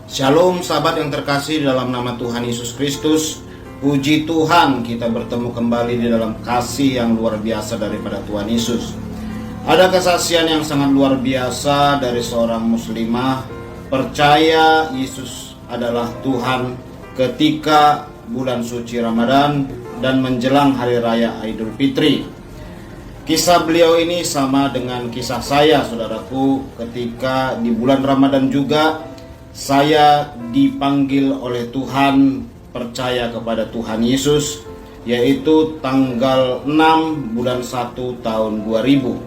Shalom sahabat yang terkasih dalam nama Tuhan Yesus Kristus. Puji Tuhan, kita bertemu kembali di dalam kasih yang luar biasa daripada Tuhan Yesus. Ada kesaksian yang sangat luar biasa dari seorang muslimah percaya Yesus adalah Tuhan ketika bulan suci Ramadan dan menjelang hari raya Idul Fitri. Kisah beliau ini sama dengan kisah saya, saudaraku, ketika di bulan Ramadan juga saya dipanggil oleh Tuhan percaya kepada Tuhan Yesus, yaitu tanggal 6 bulan 1 tahun 2000.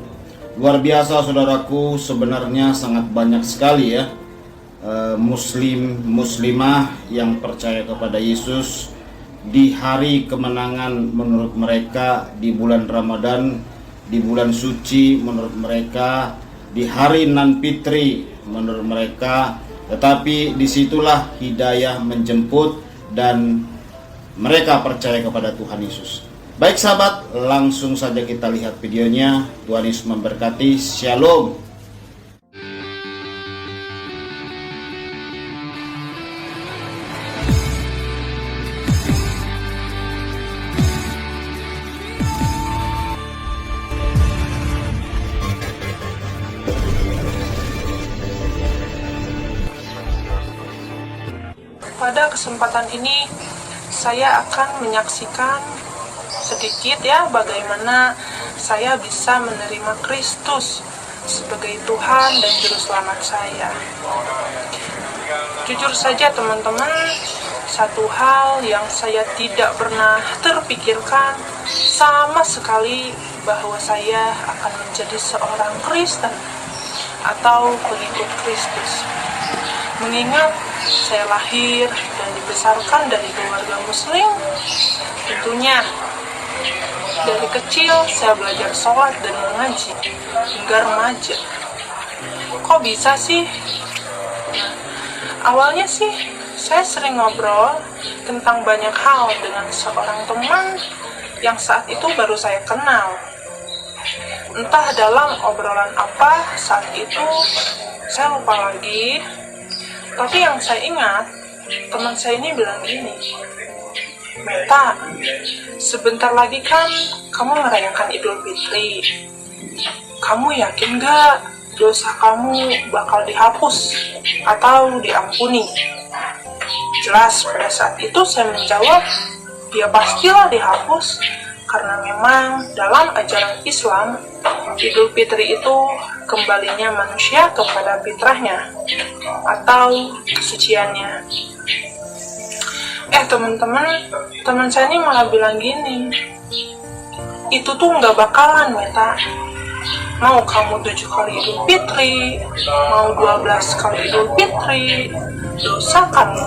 Luar biasa, saudaraku, sebenarnya sangat banyak sekali ya muslimah yang percaya kepada Yesus di hari kemenangan menurut mereka, di bulan Ramadan, di bulan suci menurut mereka, di hari Nan Fitri menurut mereka. Tetapi disitulah hidayah menjemput dan mereka percaya kepada Tuhan Yesus. Baik sahabat, langsung saja kita lihat videonya. Tuhan Yesus memberkati. Shalom. Pada kesempatan ini saya akan menyaksikan sedikit ya bagaimana saya bisa menerima Kristus sebagai Tuhan dan Juru Selamat saya. Jujur saja teman-teman, satu hal yang saya tidak pernah terpikirkan sama sekali bahwa saya akan menjadi seorang Kristen atau pengikut Kristus. Mengingat saya lahir dan dibesarkan dari keluarga muslim, tentunya dari kecil saya belajar sholat dan mengaji hingga remaja. Kok bisa sih? Awalnya sih saya sering ngobrol tentang banyak hal dengan seorang teman yang saat itu baru saya kenal. Entah dalam obrolan apa saat itu, saya lupa lagi. Tapi yang saya ingat, teman saya ini bilang gini, "Meta, sebentar lagi kan kamu merayakan Idul Fitri. Kamu yakin gak dosa kamu bakal dihapus atau diampuni?" Jelas pada saat itu saya menjawab, ya pastilah dihapus, karena memang dalam ajaran Islam, Idul Fitri itu kembalinya manusia kepada fitrahnya atau kesuciannya. Teman saya ini malah bilang gini, itu tuh nggak bakalan, Meta. Mau kamu 7 kali Idul Fitri, mau 12 kali Idul Fitri, dosa kamu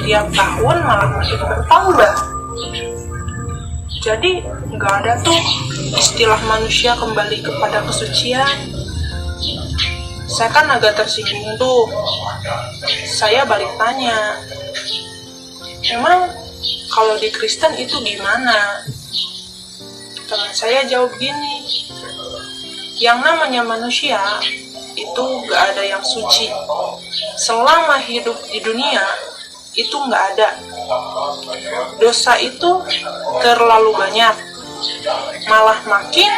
tiap tahun malah makin bertambah. Jadi nggak ada tuh istilah manusia kembali kepada kesucian. Saya kan agak tersinggung tuh. Saya balik tanya, emang kalau di Kristen itu gimana? Teman saya jawab gini, yang namanya manusia itu gak ada yang suci. Selama hidup di dunia itu gak ada. Dosa itu terlalu banyak, malah makin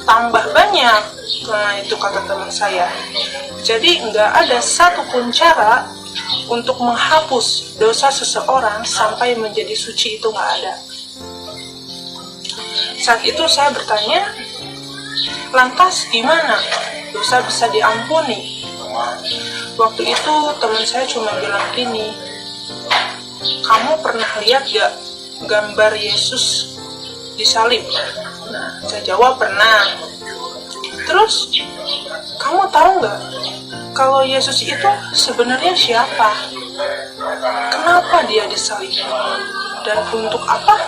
tambah banyak. Nah, itu kata teman saya. Jadi nggak ada satupun cara untuk menghapus dosa seseorang sampai menjadi suci, itu nggak ada. Saat itu saya bertanya, lantas gimana dosa bisa diampuni? Waktu itu teman saya cuma bilang gini, kamu pernah lihat gak gambar Yesus disalib? Nah, saya jawab pernah. Terus, kamu tahu gak kalau Yesus itu sebenarnya siapa? Kenapa dia disalib? Dan untuk apa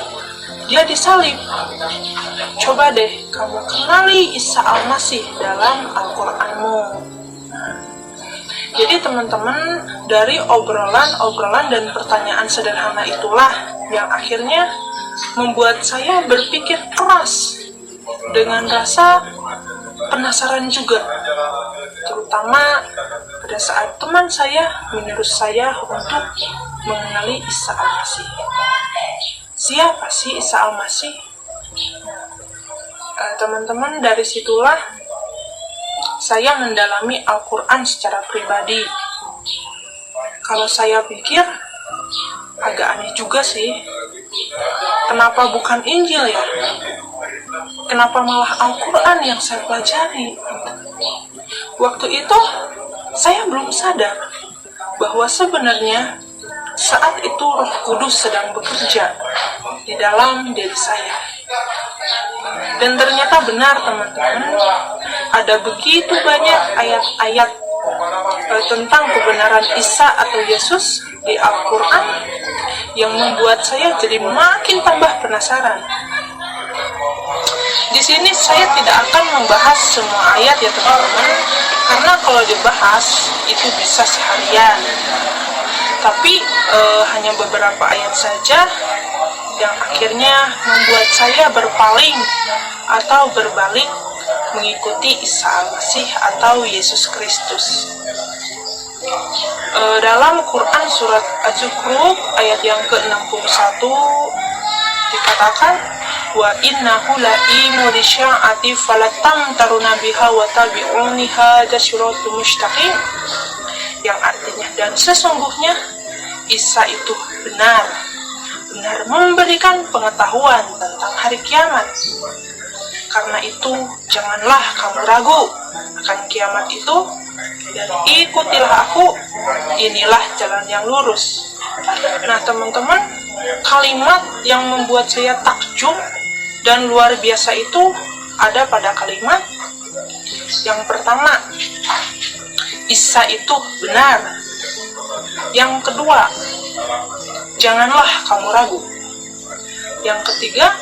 dia disalib? Coba deh kamu kenali Isa Al-Masih dalam Al-Quranmu. Jadi teman-teman, dari obrolan dan pertanyaan sederhana itulah yang akhirnya membuat saya berpikir keras dengan rasa penasaran juga, terutama pada pada saat teman saya menyuruh saya untuk mengenali Isa Al-Masih. Siapa sih Isa Al-Masih? Teman-teman, dari situlah saya mendalami Al-Quran secara pribadi. Kalau saya pikir, agak aneh juga sih. Kenapa bukan Injil ya? Kenapa malah Al-Quran yang saya pelajari? Waktu itu, saya belum sadar bahwa sebenarnya saat itu Roh Kudus sedang bekerja di dalam diri saya. Dan ternyata benar, teman-teman, ada begitu banyak ayat-ayat tentang kebenaran Isa atau Yesus di Al-Quran yang membuat saya jadi makin tambah penasaran. Di sini saya tidak akan membahas semua ayat ya teman-teman, karena kalau dibahas itu bisa seharian. Tapi hanya beberapa ayat saja yang akhirnya membuat saya berpaling atau berbalik mengikuti Isa Al-Masih atau Yesus Kristus. Dalam Quran surat Az-Zukhruf ayat yang ke-61 dikatakan, wa innahu la'imu lisya'ati falatam taruna biha wa tabi'uniha jasyuratul mustaqim, yang artinya, dan sesungguhnya Isa itu benar memberikan pengetahuan tentang hari kiamat. Karena itu janganlah kamu ragu akan kiamat itu, dan ikutilah aku, inilah jalan yang lurus. Nah teman-teman, kalimat yang membuat saya takjub dan luar biasa itu ada pada kalimat yang pertama, Isa itu benar. Yang kedua, janganlah kamu ragu. Yang ketiga,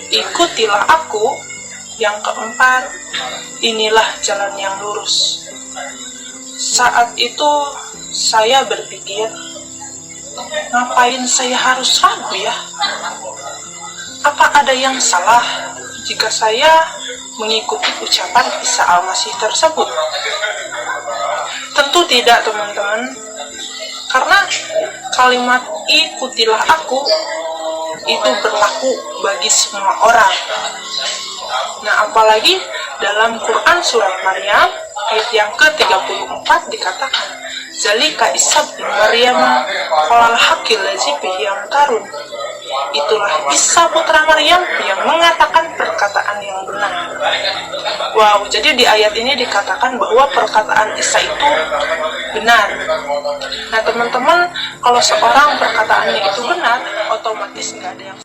ikutilah aku. Yang keempat, inilah jalan yang lurus. Saat itu saya berpikir, ngapain saya harus ragu ya? Apa ada yang salah jika saya mengikuti ucapan Isa Al-Masih tersebut? Tentu tidak, teman-teman. Karena kalimat ikutilah aku itu berlaku bagi semua orang. Nah, apalagi dalam Quran surat Maryam ayat yang ke-34 dikatakan, Zalika Isa bin Maryam qalal haqqil ladzi bihi yamtarun. Itulah Isa putra Maryam yang mengatakan perkataan yang benar. Wow, jadi di ayat ini dikatakan bahwa perkataan Isa itu benar. Nah teman-teman, kalau seorang perkataannya itu benar, otomatis nggak ada yang